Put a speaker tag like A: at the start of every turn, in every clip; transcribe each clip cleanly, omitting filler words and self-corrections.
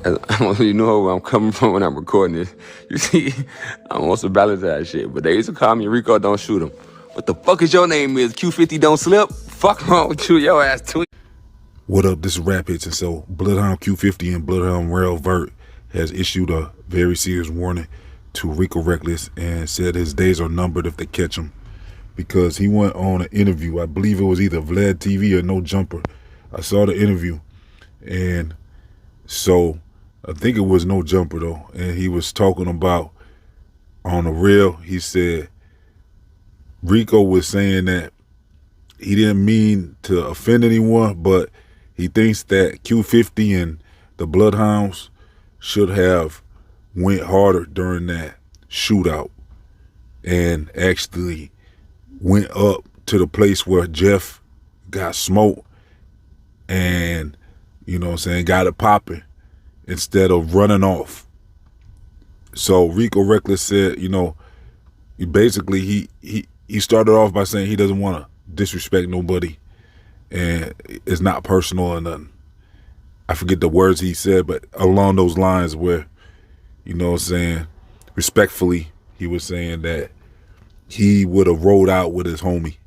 A: You know where I'm coming from when I'm recording this. You see, I'm on some balance that shit. But they used to call me Rico Don't Shoot 'em. What the fuck is your name is? Q50 Don't Slip? Fuck wrong with you, your ass too.
B: What up, this is Rap HITZ, and so Bloodhound Q50 and Bloodhound Rell Vert has issued a very serious warning to Rico Recklezz and said his days are numbered if they catch him, because he went on an interview. I believe it was either Vlad TV or No Jumper. I saw the interview, and so I think it was No Jumper though, and he was talking about on the real. He said Rico was saying that he didn't mean to offend anyone, but he thinks that Q50 and the Bloodhounds should have went harder during that shootout and actually went up to the place where Jeff got smoked and, you know what I'm saying, got it popping instead of running off. So Rico Recklezz said, you know, basically he started off by saying he doesn't want to disrespect nobody and it's not personal or nothing. I forget the words he said, but along those lines where, you know what I'm saying, respectfully, he was saying that he would have rolled out with his homie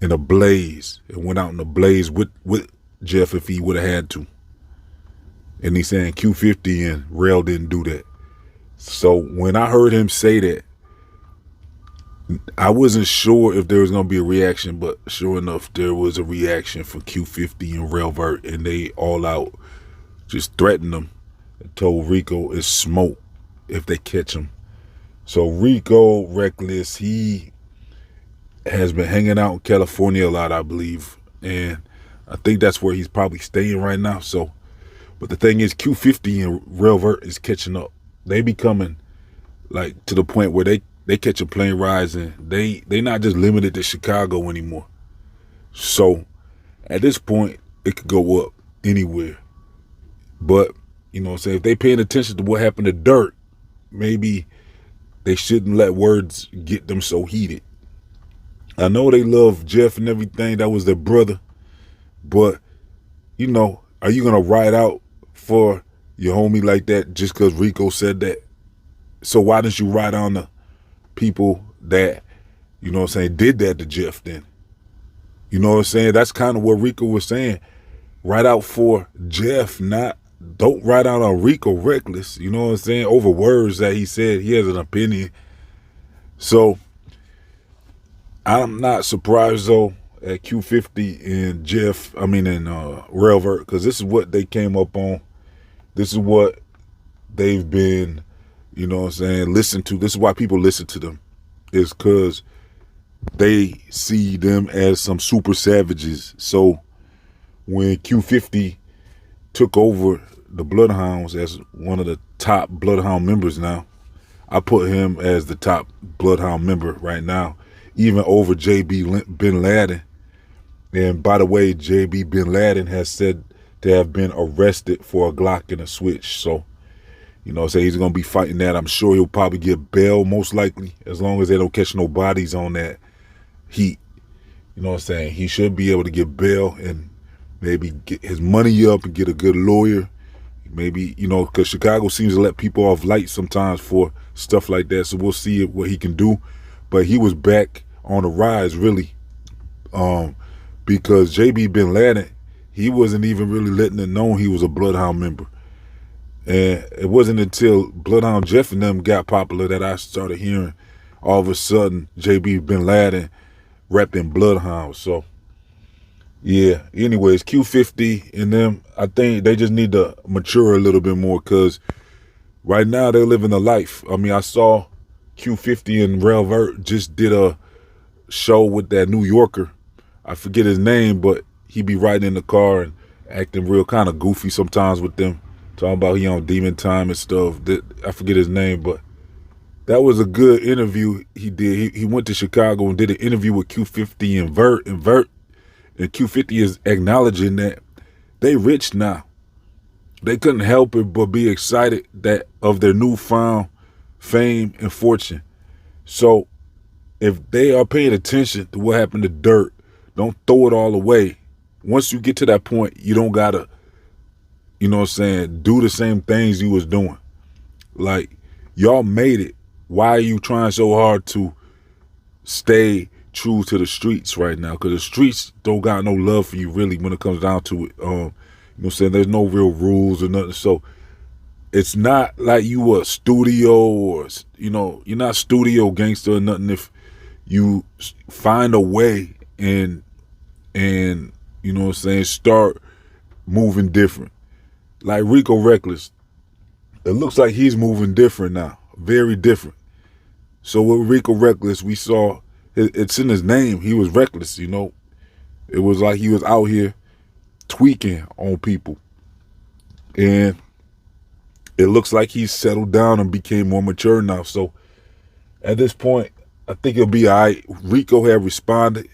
B: in a blaze and went out in a blaze with Jeff if he would have had to. And he's saying Q50 and Rell didn't do that. So when I heard him say that, I wasn't sure if there was going to be a reaction, but sure enough, there was a reaction from Q50 and Rell Vert, and they all out just threatened them and told Rico it's smoke if they catch him. So Rico Recklezz, he has been hanging out in California a lot, I believe, and I think that's where he's probably staying right now. So, but the thing is, Q50 and Rell Vert is catching up. They becoming like to the point where they catch a plane rides and they not just limited to Chicago anymore. So at this point, it could go up anywhere. But, you know what I'm saying, if they paying attention to what happened to Dirt, maybe they shouldn't let words get them so heated. I know they love Jeff and everything. That was their brother. But, you know, are you going to ride out for your homie like that just because Rico said that? So why didn't you ride on the people that, you know what I'm saying, did that to Jeff then? You know what I'm saying? That's kind of what Rico was saying. Ride out for Jeff, don't ride out on Rico Recklezz, you know what I'm saying, over words that he said. He has an opinion. So I'm not surprised though at Q50 and Jeff, and Rell Vert, because this is what they came up on. This is what they've been, you know what I'm saying, listen to. This is why people listen to them, is because they see them as some super savages. So when Q50 took over the Bloodhounds as one of the top Bloodhound members now, I put him as the top Bloodhound member right now, even over JB Bin Laden. And by the way, JB Bin Laden has said to have been arrested for a Glock and a switch. So, you know, say he's going to be fighting that. I'm sure he'll probably get bail, most likely, as long as they don't catch no bodies on that heat. You know what I'm saying? He should be able to get bail and maybe get his money up and get a good lawyer. Maybe, you know, because Chicago seems to let people off light sometimes for stuff like that. So we'll see what he can do. But he was back on the rise, really, because JB Bin Laden, he wasn't even really letting it known he was a Bloodhound member. And it wasn't until Bloodhound Jeff and them got popular that I started hearing all of a sudden JB Bin Laden repping Bloodhound. So, yeah, anyways, Q50 and them, I think they just need to mature a little bit more, because right now they're living a life. I mean, I saw Q50 and Rell Vert just did a show with that New Yorker. I forget his name, but he be riding in the car and acting real kind of goofy sometimes with them. Talking about he on Demon Time and stuff. I forget his name, but that was a good interview he did. He went to Chicago and did an interview with Q50 and Vert. And Q50 is acknowledging that they rich now. They couldn't help it but be excited that of their newfound fame and fortune. So if they are paying attention to what happened to Dirt, don't throw it all away. Once you get to that point, you don't gotta, you know what I'm saying, do the same things you was doing. Like, y'all made it. Why are you trying so hard to stay true to the streets right now? Because the streets don't got no love for you, really, when it comes down to it. You know what I'm saying? There's no real rules or nothing. So it's not like you a studio or, you know, you're not studio gangster or nothing if you find a way and you know what I'm saying, start moving different. Like Rico Recklezz, it looks like he's moving different now, very different. So with Rico Recklezz, we saw, it's in his name, he was reckless, you know. It was like he was out here tweaking on people. And it looks like he's settled down and became more mature now. So at this point, I think it'll be all right. Rico had responded.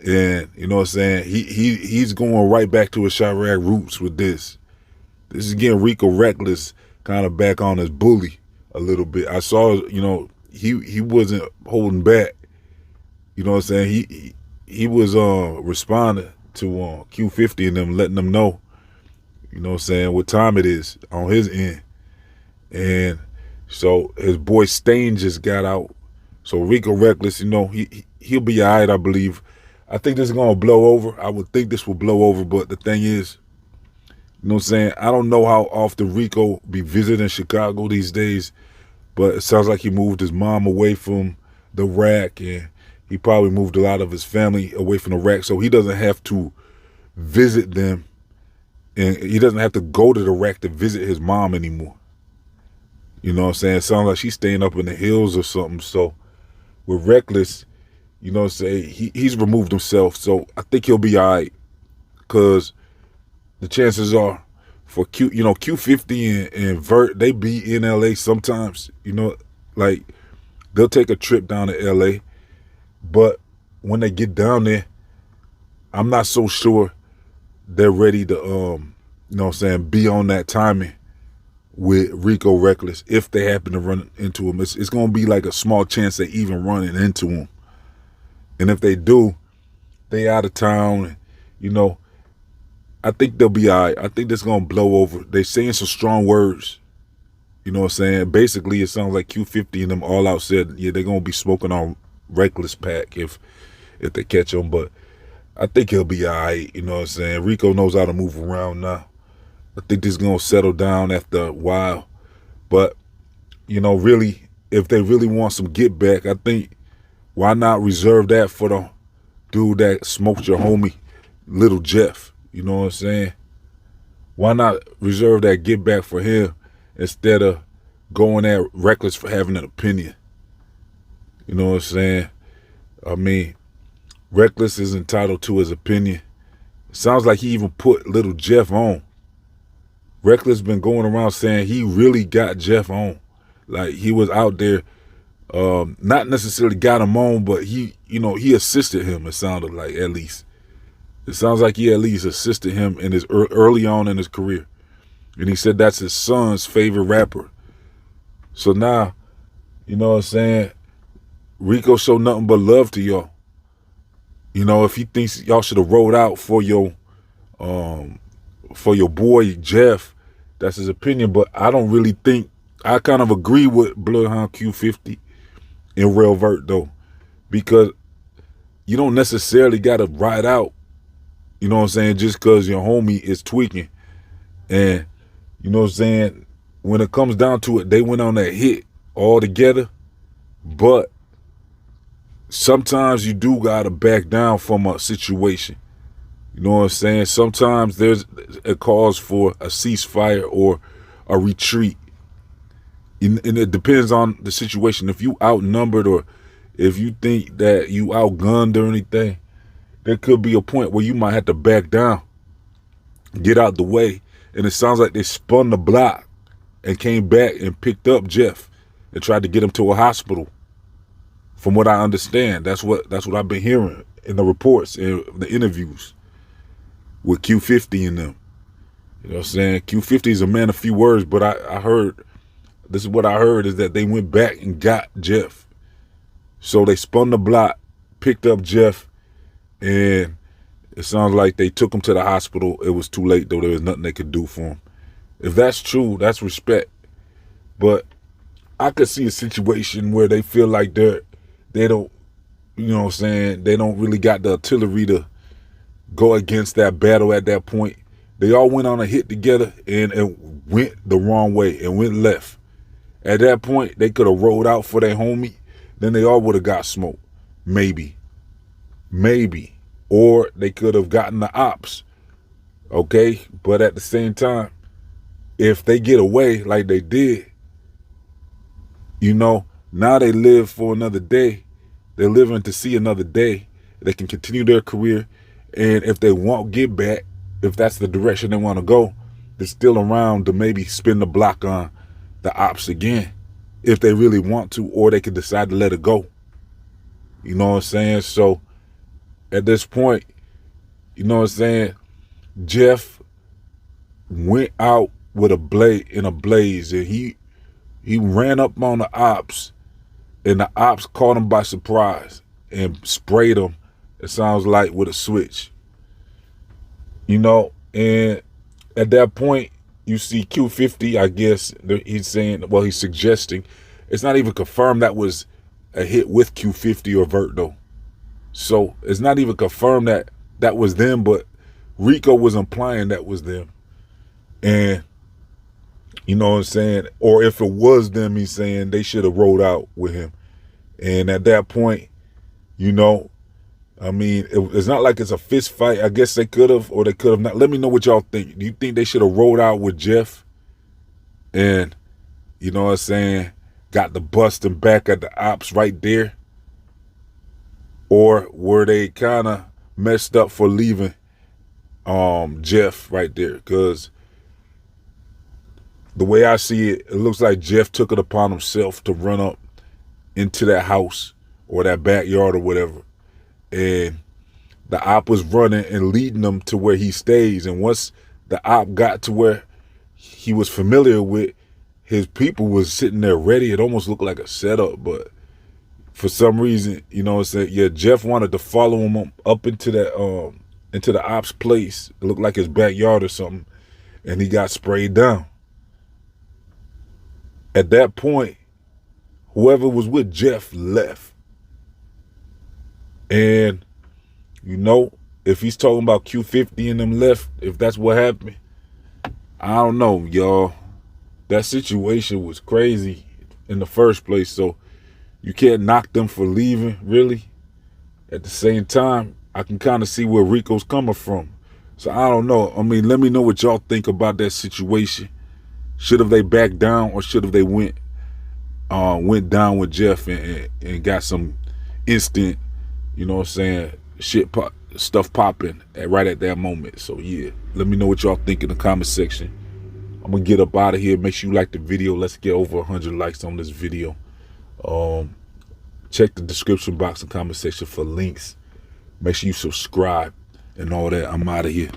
B: And, you know what I'm saying, he's going right back to his Chirac roots with this. This is getting Rico Recklezz kind of back on his bully a little bit. I saw, you know, he wasn't holding back. You know what I'm saying? He was responding to Q50 and them, letting them know, you know what I'm saying, what time it is on his end. And so his boy Stain just got out. So Rico Recklezz, you know, he'll be all right, I believe. I think this is going to blow over. I would think this will blow over, but the thing is, you know what I'm saying, I don't know how often Rico be visiting Chicago these days, but it sounds like he moved his mom away from the rack, and he probably moved a lot of his family away from the rack, so he doesn't have to visit them, and he doesn't have to go to the rack to visit his mom anymore. You know what I'm saying? It sounds like she's staying up in the hills or something. So with Recklezz, you know what I'm saying, he's removed himself, so I think he'll be all right, because the chances are for Q50 and Vert, they be in LA sometimes, you know, like they'll take a trip down to LA, but when they get down there, I'm not so sure they're ready to, you know what I'm saying, be on that timing with Rico Recklezz if they happen to run into him. It's going to be like a small chance they even running into him. And if they do, they out of town, and, you know, I think they'll be all right. I think this is going to blow over. They saying some strong words. You know what I'm saying? Basically, it sounds like Q50 and them all out said, yeah, they're going to be smoking on Recklezz pack if they catch him. But I think he'll be all right. You know what I'm saying? Rico knows how to move around now. I think this is going to settle down after a while. But, you know, really, if they really want some get back, I think, why not reserve that for the dude that smoked your homie, Little Jeff? You know what I'm saying? Why not reserve that get back for him instead of going at Recklezz for having an opinion? You know what I'm saying? I mean, Recklezz is entitled to his opinion. It sounds like he even put Little Jeff on. Recklezz been going around saying he really got Jeff on. Like, he was out there, not necessarily got him on, but he assisted him, it sounded like, at least. It sounds like he at least assisted him in his early on in his career. And he said that's his son's favorite rapper. So now, you know what I'm saying, Rico showed nothing but love to y'all. You know, if he thinks y'all should have rolled out for your boy Jeff, that's his opinion. But I don't really think, I kind of agree with Bloodhound Q50 and Rell Vert though, because you don't necessarily got to ride out, you know what I'm saying, just because your homie is tweaking. And, you know what I'm saying, when it comes down to it, they went on that hit all together. But sometimes you do got to back down from a situation. You know what I'm saying? Sometimes there's a cause for a ceasefire or a retreat. And it depends on the situation. If you outnumbered or if you think that you outgunned or anything, there could be a point where you might have to back down, get out the way. And it sounds like they spun the block and came back and picked up Jeff and tried to get him to a hospital. From what I understand, that's what I've been hearing in the reports and the interviews with Q50 and them. You know what I'm saying? Q50 is a man of few words, but I heard, this is what I heard, is that they went back and got Jeff. So they spun the block, picked up Jeff, and It sounds like they took him to the hospital. It was too late, though. There was nothing they could do for him. If that's true, that's respect. But I could see a situation where they feel like they don't, you know what I'm saying, they don't really got the artillery to go against that battle at that point. They all went on a hit together, and it went the wrong way. It went left. At that point, they could have rolled out for their homie. Then they all would have got smoked. Maybe. Or they could have gotten the ops. Okay? But at the same time, if they get away like they did, you know, now they live for another day. They're living to see another day. They can continue their career. And if they won't get back, if that's the direction they want to go, they're still around to maybe spin the block on the ops again, if they really want to, or they could decide to let it go. You know what I'm saying? So at this point, you know what I'm saying, Jeff went out with a blaze, and he ran up on the ops, and the ops caught him by surprise and sprayed him, it sounds like, with a switch. You know, and at that point, you see Q50, I guess, he's saying, well, he's suggesting, it's not even confirmed that was a hit with Q50 or Vert, though. So it's not even confirmed that that was them, but Rico was implying that was them. And, you know what I'm saying? Or if it was them, he's saying they should have rolled out with him. And at that point, you know, I mean, it's not like it's a fist fight. I guess they could have, or they could have not. Let me know what y'all think. Do you think they should have rolled out with Jeff and, you know what I'm saying, got the busting back at the ops right there? Or were they kind of messed up for leaving Jeff right there? Because the way I see it, it looks like Jeff took it upon himself to run up into that house or that backyard or whatever. And the op was running and leading them to where he stays. And once the op got to where he was familiar with, his people was sitting there ready. It almost looked like a setup, but for some reason, you know what I'm saying, yeah, Jeff wanted to follow him up into that into the op's place. It looked like his backyard or something, and he got sprayed down. At that point, whoever was with Jeff left. And, you know, if he's talking about Q50 and them left, if that's what happened, I don't know, y'all. That situation was crazy in the first place, so you can't knock them for leaving, really. At the same time, I can kind of see where Rico's coming from. So I don't know. I mean, let me know what y'all think about that situation. Should have they backed down, or should have they went down with Jeff and got some instant, you know what I'm saying, stuff popping right at that moment. So yeah, let me know what y'all think in the comment section. I'm gonna get up out of here. Make sure you like the video. Let's get over 100 likes on this video. Check the description box and comment section for links. Make sure you subscribe and all that. I'm out of here.